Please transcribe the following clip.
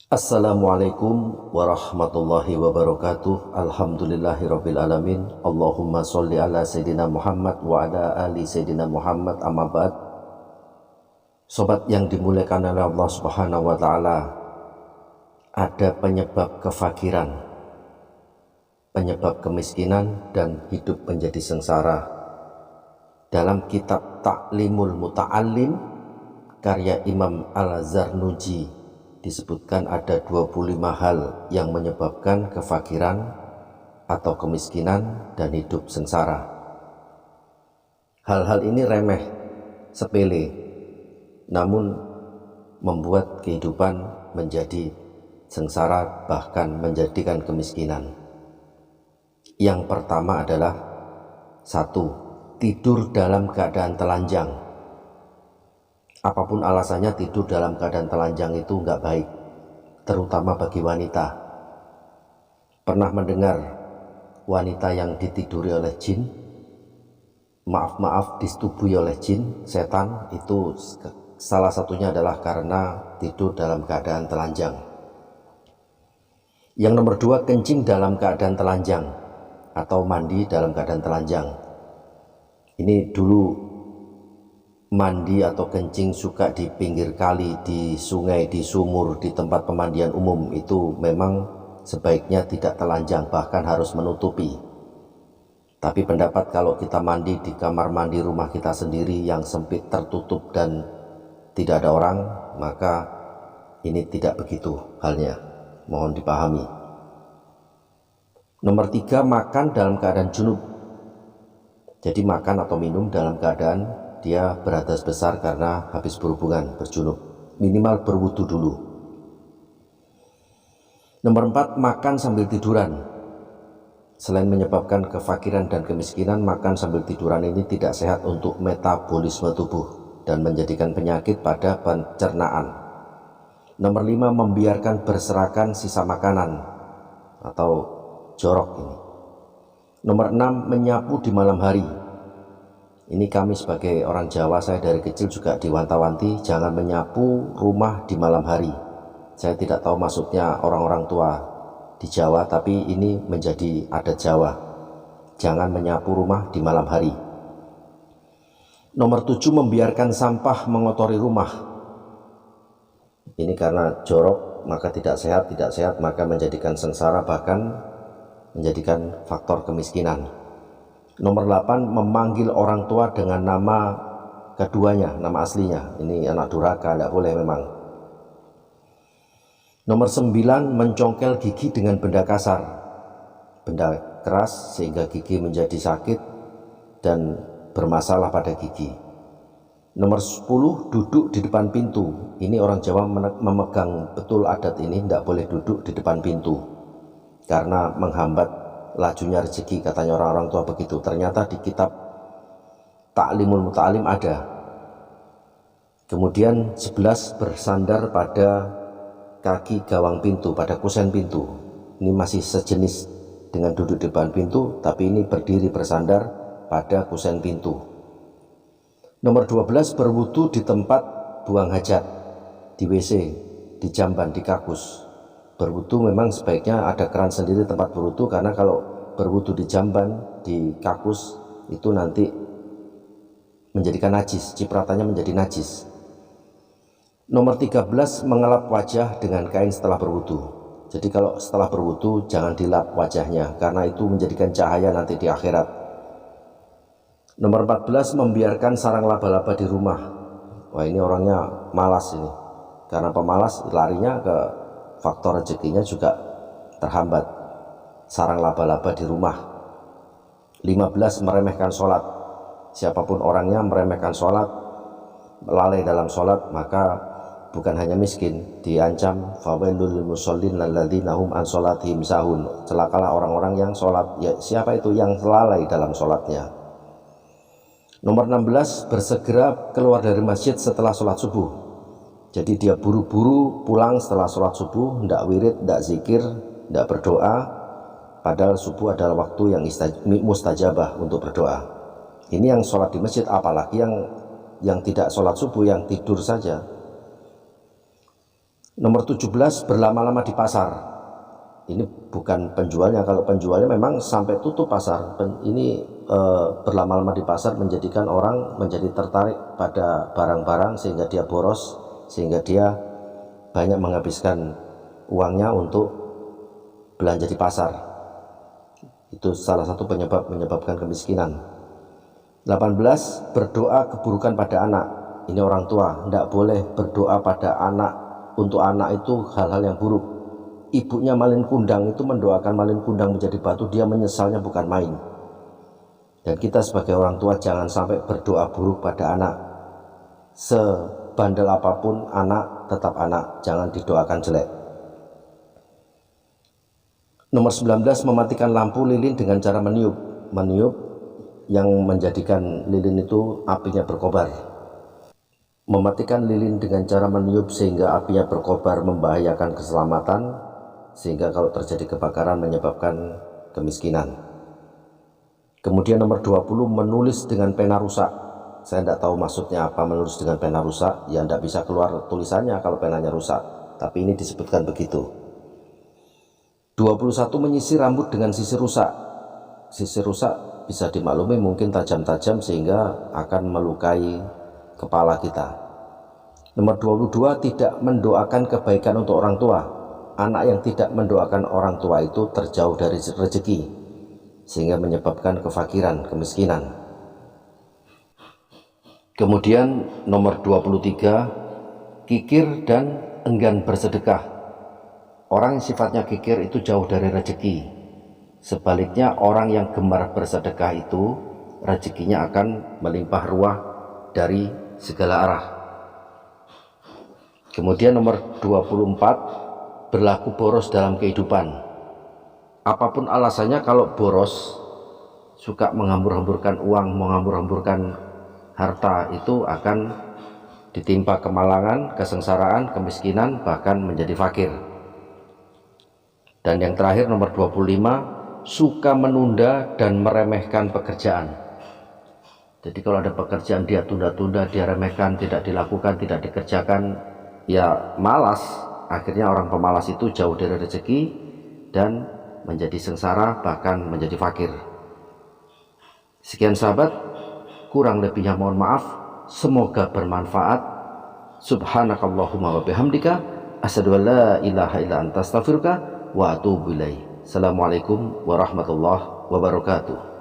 Assalamualaikum warahmatullahi wabarakatuh. Alhamdulillahirabbil alamin. Allahumma sholli ala sayyidina Muhammad wa ala ali sayyidina Muhammad, amma ba'd. Sobat yang dimuliakan oleh Allah Subhanahu wa taala, ada penyebab kefakiran, penyebab kemiskinan dan hidup menjadi sengsara. Dalam kitab Ta'limul Muta'allim karya Imam Al-Zarnuji disebutkan ada 25 hal yang menyebabkan kefakiran atau kemiskinan dan hidup sengsara. Hal-hal ini remeh, sepele, namun membuat kehidupan menjadi sengsara, bahkan menjadikan kemiskinan. Yang pertama adalah 1. Tidur dalam keadaan telanjang. Apapun alasannya, tidur dalam keadaan telanjang itu nggak baik, terutama bagi wanita. Pernah mendengar wanita yang ditiduri oleh jin, maaf disetubui oleh jin, setan, itu salah satunya adalah karena tidur dalam keadaan telanjang. Yang nomor 2, kencing dalam keadaan telanjang atau mandi dalam keadaan telanjang. Ini dulu mandi atau kencing suka di pinggir kali, di sungai, di sumur, di tempat pemandian umum, itu memang sebaiknya tidak telanjang, bahkan harus menutupi. Tapi pendapat kalau kita mandi di kamar mandi rumah kita sendiri yang sempit, tertutup dan tidak ada orang, maka ini tidak begitu halnya, mohon dipahami. Nomor 3, makan dalam keadaan junub. Jadi makan atau minum dalam keadaan dia berhadas besar karena habis berhubungan, berjunub. Minimal berwudu dulu. Nomor 4, makan sambil tiduran. Selain menyebabkan kefakiran dan kemiskinan, makan sambil tiduran ini tidak sehat untuk metabolisme tubuh dan menjadikan penyakit pada pencernaan. Nomor 5, membiarkan berserakan sisa makanan atau jorok ini. Nomor 6, menyapu di malam hari. Ini kami sebagai orang Jawa, saya dari kecil juga diwanti-wanti jangan menyapu rumah di malam hari. Saya tidak tahu maksudnya orang-orang tua di Jawa, tapi ini menjadi adat Jawa. Jangan menyapu rumah di malam hari. Nomor 7, membiarkan sampah mengotori rumah. Ini karena jorok, maka tidak sehat maka menjadikan sengsara, bahkan menjadikan faktor kemiskinan. Nomor 8, memanggil orang tua dengan nama keduanya, nama aslinya. Ini anak durhaka, tidak boleh memang. Nomor 9, mencongkel gigi dengan benda kasar, benda keras sehingga gigi menjadi sakit dan bermasalah pada gigi. Nomor 10, duduk di depan pintu. Ini orang Jawa memegang betul adat ini, tidak boleh duduk di depan pintu karena menghambat lajunya rezeki, katanya orang-orang tua begitu. Ternyata di kitab Ta'limul Muta'allim ada. Kemudian 11, bersandar pada kaki gawang pintu, pada kusen pintu. Ini masih sejenis dengan duduk di depan pintu, tapi ini berdiri bersandar pada kusen pintu. Nomor 12, berwudu di tempat buang hajat, di WC, di jamban, di kakus. Berwudu memang sebaiknya ada keran sendiri tempat berwudu, karena kalau berwudu di jamban, di kakus, itu nanti menjadikan najis, cipratannya menjadi najis. Nomor 13, mengelap wajah dengan kain setelah berwudu. Jadi kalau setelah berwudu jangan dilap wajahnya, karena itu menjadikan cahaya nanti di akhirat. Nomor 14, membiarkan sarang laba-laba di rumah. Wah, ini orangnya malas ini, karena pemalas larinya ke faktor rezekinya juga terhambat. Sarang laba-laba di rumah. 15, meremehkan sholat. Siapapun orangnya meremehkan sholat, lalai dalam sholat, maka bukan hanya miskin, diancam fawailul lil musallin alladzina hum an sholatihim sahun. Celakalah orang-orang yang sholat, ya siapa itu yang lalai dalam sholatnya. Nomor 16, bersegera keluar dari masjid setelah sholat subuh. Jadi dia buru-buru pulang setelah sholat subuh, tidak wirid, tidak zikir, tidak berdoa, padahal subuh adalah waktu yang mustajabah untuk berdoa. Ini yang sholat di masjid, apalagi yang tidak sholat subuh, yang tidur saja. Nomor 17, berlama-lama di pasar. Ini bukan penjualnya, kalau penjualnya memang sampai tutup pasar. Ini berlama-lama di pasar menjadikan orang menjadi tertarik pada barang-barang sehingga dia boros, sehingga dia banyak menghabiskan uangnya untuk belanja di pasar. Itu salah satu penyebab menyebabkan kemiskinan. 18, berdoa keburukan pada anak. Ini orang tua, tidak boleh berdoa pada anak. Untuk anak itu hal-hal yang buruk. Ibunya malin kundang itu mendoakan malin kundang menjadi batu, dia menyesalnya bukan main. Dan kita sebagai orang tua jangan sampai berdoa buruk pada anak. Sebandel apapun anak, tetap anak, jangan didoakan jelek. Nomor 19, mematikan lampu lilin dengan cara meniup. Meniup yang menjadikan lilin itu apinya berkobar. Mematikan lilin dengan cara meniup sehingga apinya berkobar membahayakan keselamatan, sehingga kalau terjadi kebakaran menyebabkan kemiskinan. Kemudian nomor 20, menulis dengan pena rusak. Saya tidak tahu maksudnya apa menulis dengan pena rusak, ya tidak bisa keluar tulisannya kalau penanya rusak, tapi ini disebutkan begitu. 21, menyisir rambut dengan sisir rusak. Sisir rusak bisa dimaklumi mungkin tajam-tajam sehingga akan melukai kepala kita. Nomor 22, tidak mendoakan kebaikan untuk orang tua. Anak yang tidak mendoakan orang tua itu terjauh dari rezeki, sehingga menyebabkan kefakiran, kemiskinan. Kemudian nomor 23, kikir dan enggan bersedekah. Orang yang sifatnya kikir itu jauh dari rezeki. Sebaliknya orang yang gemar bersedekah itu rezekinya akan melimpah ruah dari segala arah. Kemudian nomor 24, berlaku boros dalam kehidupan. Apapun alasannya, kalau boros, suka menghambur-hamburkan uang, menghambur-hamburkan harta, itu akan ditimpa kemalangan, kesengsaraan, kemiskinan, bahkan menjadi fakir. Dan yang terakhir nomor 25, suka menunda dan meremehkan pekerjaan. Jadi kalau ada pekerjaan dia tunda-tunda, dia remehkan, tidak dilakukan, tidak dikerjakan, ya malas. Akhirnya orang pemalas itu jauh dari rezeki dan menjadi sengsara, bahkan menjadi fakir. Sekian sahabat, kurang lebihnya mohon maaf. Semoga bermanfaat. Subhanakallahumma wa bihamdika, asyhadu an la ilaha illa anta astaghfiruka wa atubu ilaik. Assalamualaikum warahmatullahi wabarakatuh.